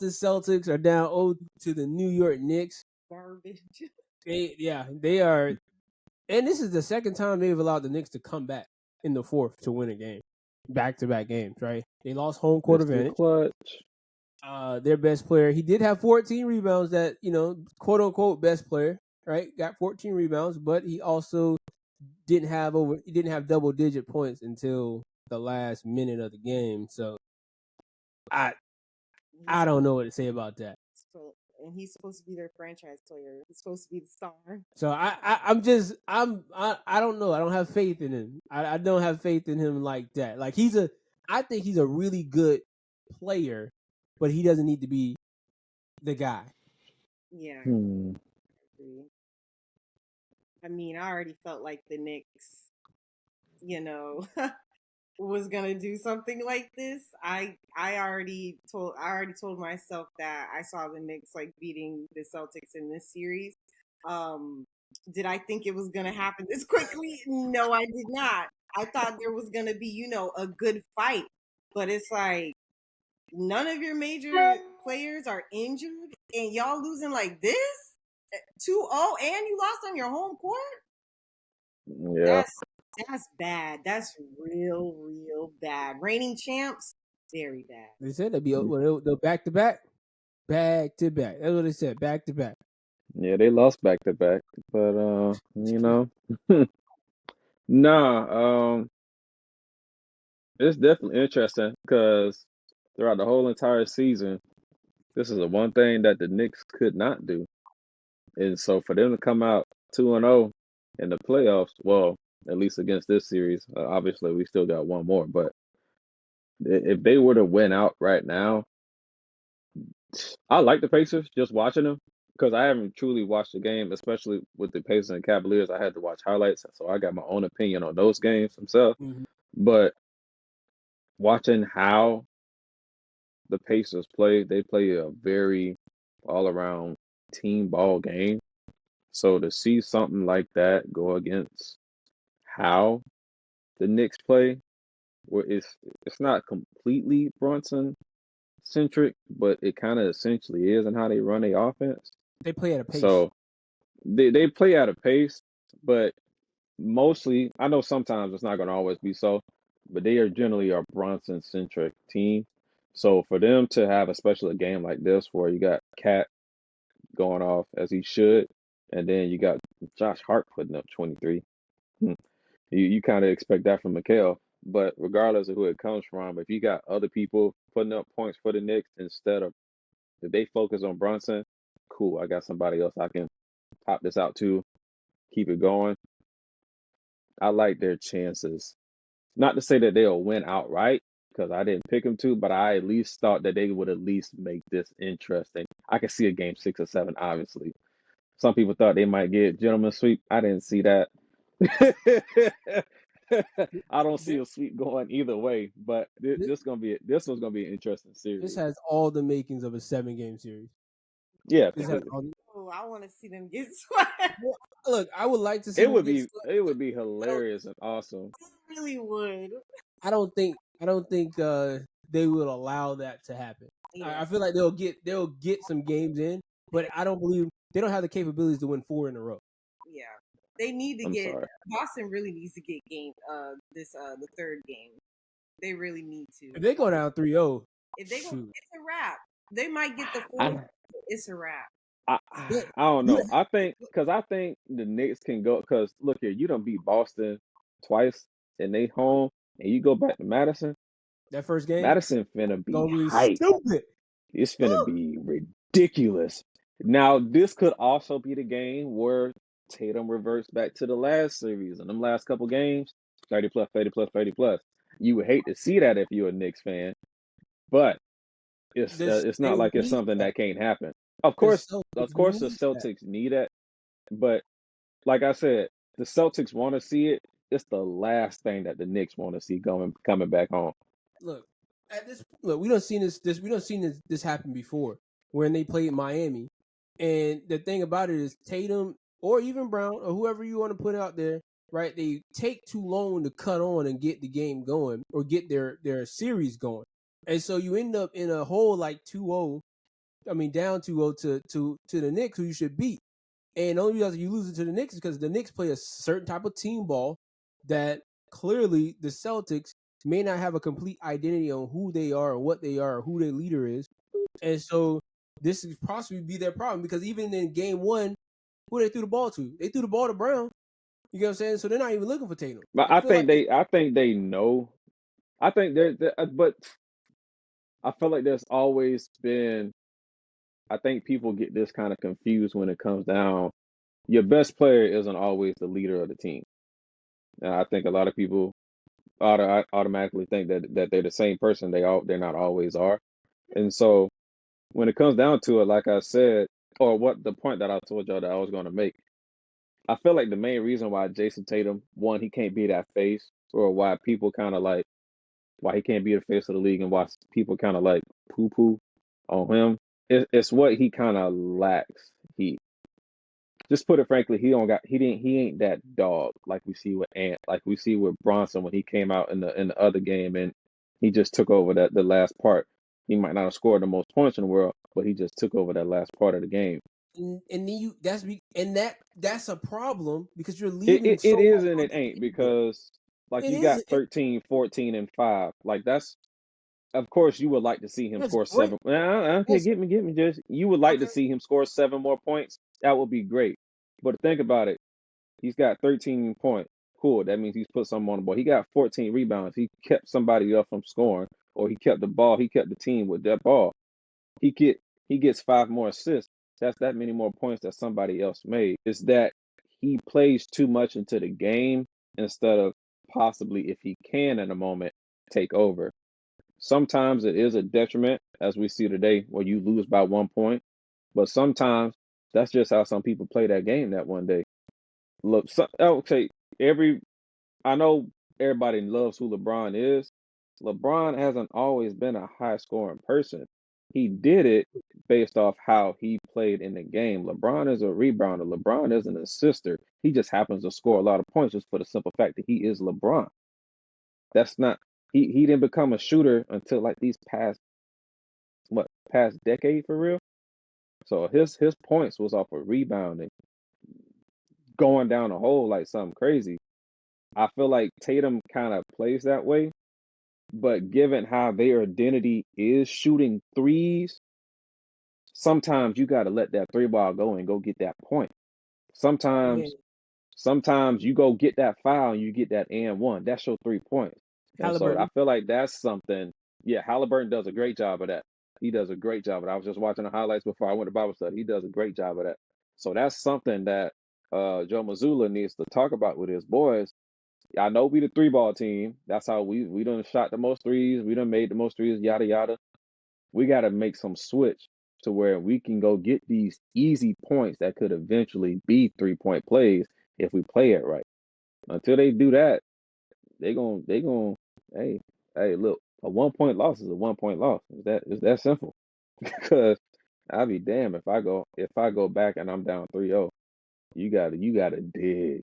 Boston Celtics are down 0 to the New York Knicks. Garbage. They are, and this is the second time they've allowed the Knicks to come back in the fourth to win a game, back-to-back games. Right? They lost home court Mr. advantage. Clutch. Their best player, he did have 14 rebounds. That quote unquote best player, right? Got 14 rebounds, but he also didn't have double-digit points until the last minute of the game. So I don't know what to say about that. And he's supposed to be their franchise player. He's supposed to be the star. So I don't know. I don't have faith in him. I don't have faith in him like that. Like I think he's a really good player, but he doesn't need to be the guy. Yeah. I mean, I already felt like the Knicks, was gonna do something like this. I already told myself that I saw the Knicks like beating the Celtics in this series. Did I think it was gonna happen this quickly? No, I did not. I thought there was gonna be, a good fight, but it's like none of your major players are injured, and y'all losing like this 2-0, and you lost on your home court. Yeah. That's bad. That's real bad. Reigning champs, very bad. They said they'll back to back. Back to back. That's what they said. Back to back. Yeah, they lost back to back. But nah, it's definitely interesting because throughout the whole entire season, this is the one thing that the Knicks could not do. And so for them to come out 2-0 in the playoffs, well, at least against this series, obviously we still got one more, but if they were to win out right now, I like the Pacers just watching them because I haven't truly watched the game, especially with the Pacers and Cavaliers. I had to watch highlights, so I got my own opinion on those games themselves. Mm-hmm. But watching how the Pacers play, they play a very all-around team ball game. So to see something like that go against how the Knicks play, where it's not completely Brunson centric, but it kind of essentially is in how they run their offense. They play at a pace. So they play at a pace, but mostly, I know sometimes it's not going to always be so, but they are generally a Brunson centric team. So for them to have especially a game like this where you got Cat going off as he should, and then you got Josh Hart putting up 23. You kind of expect that from Mikal, but regardless of who it comes from, if you got other people putting up points for the Knicks instead of if they focus on Brunson, cool. I got somebody else I can pop this out to, keep it going. I like their chances. Not to say that they'll win outright because I didn't pick them to, but I at least thought that they would at least make this interesting. I could see a game 6 or 7, obviously. Some people thought they might get gentleman's sweep. I didn't see that. I don't see a sweep going either way, but this one's gonna be an interesting series. This has all the makings of a 7-game series. Yeah, I want to see them get swept. Look, I would like to see it would be hilarious and awesome. It really would. I don't think they will allow that to happen. Yeah. I feel like they'll get some games in, but I don't believe they don't have the capabilities to win 4 in a row. Yeah. They need to Boston really needs to get the third game. They really need to. If they go down 3-0, it's a wrap. They might get the 4th. It's a wrap. I don't know. I think the Knicks can go because look here, you done beat Boston twice and they home, and you go back to Madison. That first game, Madison finna be hype. Stupid. It's finna be ridiculous. Now this could also be the game where Tatum reverts back to the last series and them last couple games, 30 plus, 30 plus, 30 plus. You would hate to see that if you're a Knicks fan, but it's not like it's something that can't happen. Of course, the Celtics need it, but like I said, the Celtics want to see it. It's the last thing that the Knicks want to see coming back home. Look, we don't seen this happen before when they played Miami, and the thing about it is Tatum or even Brown or whoever you want to put out there, right? They take too long to cut on and get the game going or get their series going, and so you end up in a hole like 2-0 down 2-0 to the Knicks, who you should beat. And the only reason you lose it to the Knicks is because the Knicks play a certain type of team ball that clearly the Celtics may not have a complete identity on who they are or what they are or who their leader is. And so this could possibly be their problem, because even in game one, who they threw the ball to? They threw the ball to Brown. You know what I'm saying? So they're not even looking for Tatum. But I feel like I think they know. I think but I feel like there's always been. I think people get this kind of confused when it comes down. Your best player isn't always the leader of the team. And I think a lot of people automatically think that they're the same person. They're not always are. And so when it comes down to it, like I said, or what the point that I told y'all that I was going to make, I feel like the main reason why Jason Tatum, one, he can't be that face, or why people kind of like why he can't be the face of the league, and why people kind of like poo poo on him. It's what he kind of lacks. He just put it frankly, he ain't that dog like we see with like we see with Bronson when he came out in the other game and he just took over the last part. He might not have scored the most points in the world, but he just took over that last part of the game. and then that's a problem, because you're It, leaving it, it so much is and on it the ain't, table. because like It you got is. 13, 14, and 5. Like that's of course you would like to see him That's score great. 7. Okay, That's get me just you would like okay. to see him score 7 more points. That would be great. But think about it. He's got 13 points. Cool. That means he's put something on the ball. He got 14 rebounds. He kept somebody up from scoring, or he kept the ball. He kept the team with that ball. He get he gets 5 more assists. That's that many more points that somebody else made. It's that he plays too much into the game instead of possibly, if he can in a moment, take over. Sometimes it is a detriment, as we see today, where you lose by 1 point. But sometimes that's just how some people play that game that one day. Look, okay, every I know everybody loves who LeBron is. LeBron hasn't always been a high scoring person. He did it based off how he played in the game. LeBron is a rebounder. LeBron is an assister. He just happens to score a lot of points just for the simple fact that he is LeBron. That's not he didn't become a shooter until like these past decade for real. So his points was off of rebounding, going down a hole like something crazy. I feel like Tatum kind of plays that way, but given how their identity is shooting threes, sometimes you got to let that three ball go and go get that point. Yeah, Sometimes you go get that foul and you get that and one. That's your 3 points. And so I Halliburton. feel like that's something. Yeah, Halliburton does a great job of that. He does a great job of that. I was just watching the highlights before I went to Bible study. He does a great job of that. So that's something that Joe Mazzulla needs to talk about with his boys. I know we the three ball team. That's how we done shot the most threes. We done made the most threes. Yada yada. We got to make some switch to where we can go get these easy points that could eventually be 3 point plays if we play it right. Until they do that, they gon' hey look, a 1 point loss is a 1 point loss. It's that simple. Because I'll be damned if I go back and I'm down 3-0. You gotta dig.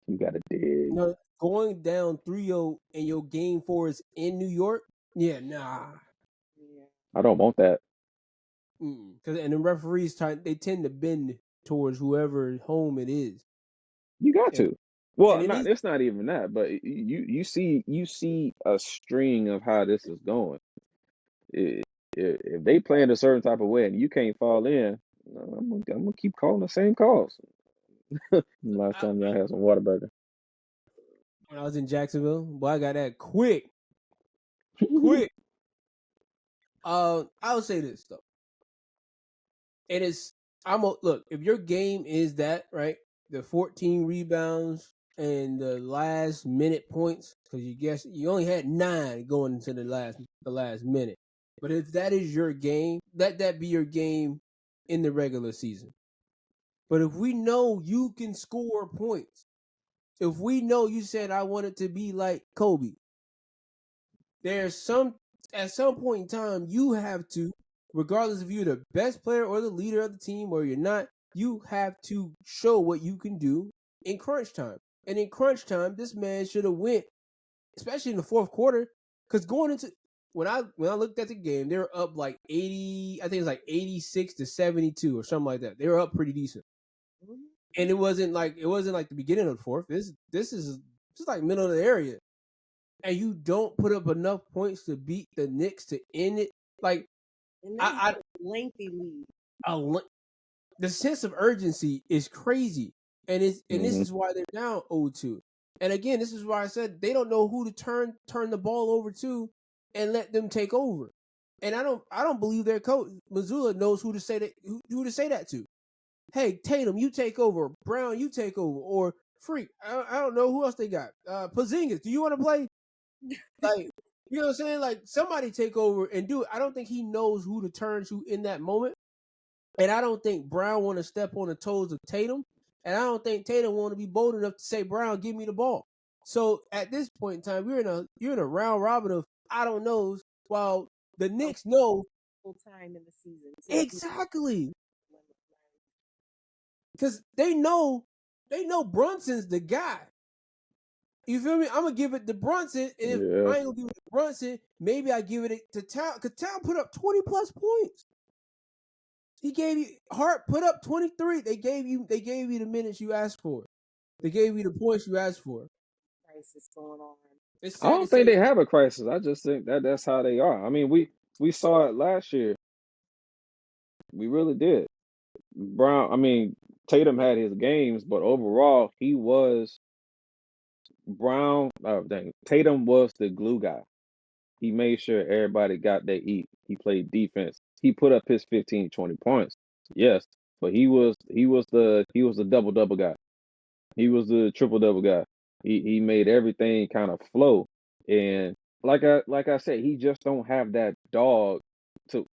You gotta dig. Going down 3-0 and your game 4 is in New York. Yeah, nah. Yeah. I don't want that. Because and the referees they tend to bend towards whoever home it is, You got and to. Well, it is. it's not even that, but you see a string of how this is going. I- if they playing a certain type of way and you can't fall in, I'm gonna keep calling the same calls. Last I, time y'all had some Whataburger. when I was in Jacksonville, boy, I got that quick. I would say this though. It is. Look. If your game is that right, the 14 rebounds and the last minute points, because you only had 9 going into the last minute. But if that is your game, let that be your game in the regular season. But if we know you can score points, if we know you said I want it to be like Kobe, there's at some point in time you have to, regardless if you're the best player or the leader of the team or you're not, you have to show what you can do in crunch time. And in crunch time, this man should have went, especially in the fourth quarter, because when I looked at the game, they were up like 80. I think it's like 86-72 or something like that. They were up pretty decent, and it wasn't like the beginning of the fourth. This is just like middle of the area, and you don't put up enough points to beat the Knicks to end it. Like, and that's a lengthy lead. The sense of urgency is crazy, and this Mm-hmm. is why they're down 0-2. And again, this is why I said they don't know who to turn the ball over to and let them take over. And I don't believe their coach Mazzulla knows who to say that to. Hey, Tatum, you take over. Brown, you take over. Or Freak, I don't know who else they got. Porzingis, do you want to play? Like, you know what I'm saying? Like, somebody take over and do it. I don't think he knows who to turn to in that moment. And I don't think Brown want to step on the toes of Tatum. And I don't think Tatum want to be bold enough to say, Brown, give me the ball. So at this point in time, you're in a round robin of I don't knows, while the Knicks know full time in the season. Exactly. Because they know Brunson's the guy. You feel me? I'm gonna give it to Brunson, and if I ain't gonna give it to Brunson, maybe I give it to Town, because Town put up 20 plus points. He gave you Hart put up 23. They gave you the minutes you asked for. They gave you the points you asked for. Crisis going on. I don't think they have a crisis. I just think that's how they are. I mean, we saw it last year. We really did. Tatum had his games, but overall, Tatum was the glue guy. He made sure everybody got their eat. He played defense. He put up his 15, 20 points. Yes, but he was the double guy. He was the triple double guy. He made everything kind of flow. And like I said, he just don't have that dog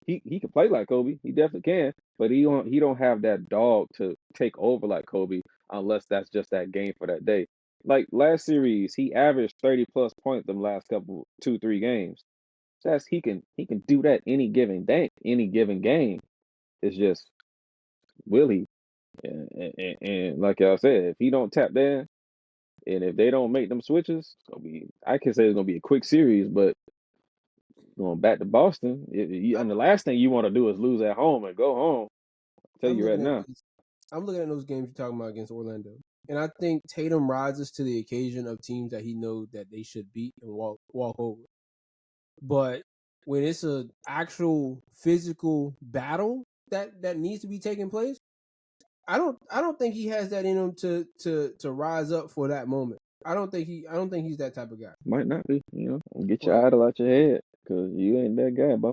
he can play like Kobe. He definitely can, but he don't have that dog to take over like Kobe unless that's just that game for that day. Like last series, he averaged 30 plus points the last couple 2-3 games. So he can do that any given game. It's just will he? And like y'all said, if he don't tap in, and if they don't make them switches, I can say it's gonna be a quick series, but going back to Boston, and the last thing you want to do is lose at home and go home. I'll tell you right now. I'm looking at those games you're talking about against Orlando, and I think Tatum rises to the occasion of teams that he knows that they should beat and walk over. But when it's an actual physical battle that needs to be taking place, I don't think he has that in him to rise up for that moment. I don't think he's that type of guy. Might not be, get your idol out your head, because you ain't that guy, bro.